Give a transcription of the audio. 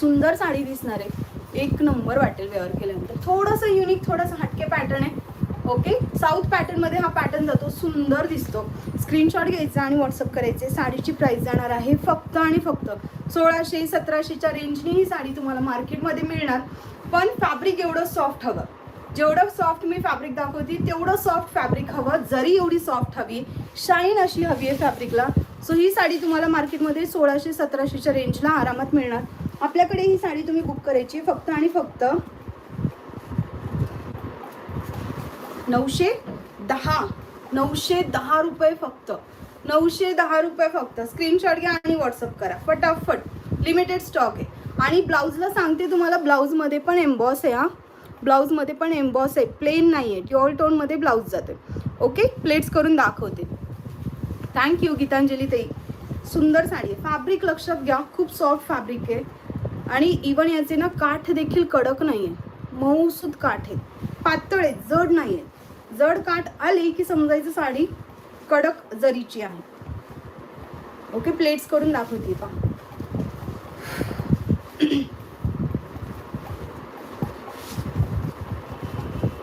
सुंदर साडी दिसणार आहे, एक नंबर वाटेल वेअर केल्यानंतर. थोडंसं युनिक, थोडंसं हटके पॅटर्न आहे. ओके, साऊथ पॅटर्नमध्ये हा पॅटर्न जातो, सुंदर दिसतो. स्क्रीनशॉट घ्यायचा आणि व्हॉट्सअप करायचे. साडीची प्राईस जाणार आहे फक्त आणि फक्त 1600-1700च्या रेंजनी ही साडी तुम्हाला मार्केटमध्ये मिळणार. पण फॅब्रिक एवढं सॉफ्ट हवं, जेवढं सॉफ्ट मी फॅब्रिक दाखवते तेवढं सॉफ्ट फॅब्रिक हवं. जरी एवढी सॉफ्ट हवी, शाईन अशी हवी आहे फॅब्रिकला. सो ही साडी तुम्हाला मार्केटमध्ये 1600-1700च्या रेंजला आरामात मिळणार. आपल्याकडे ही साडी तुम्ही बुक करायची फक्त आणि फक्त 910 रुपये फक्त. 910 रुपये फक्त. स्क्रीनशॉट घ्या आणि व्हॉट्सअप करा फटाफट. लिमिटेड स्टॉक आहे. आणि ब्लाऊजला सांगते तुम्हाला, ब्लाऊजमध्ये पण एम्बॉस आहे. हा ब्लाऊजमध्ये पण एम्बॉस आहे, प्लेन नाही आहे. ड्युअल टोनमध्ये ब्लाऊज जाते. ओके, प्लेट्स करून दाखवते. थँक्यू गीतांजली ताई. सुंदर साडी आहे. फॅब्रिक लक्षात घ्या, खूप सॉफ्ट फॅब्रिक आहे. आणि इवन याचे ना काठ देखील कडक नाही आहे, मऊसूद काठ आहे, पातळ आहे, जड नाही आहे. जड काठ आली की समजायचं साडी कडक जरीची आहे. ओके, प्लेट्स करून दाखवते पहा.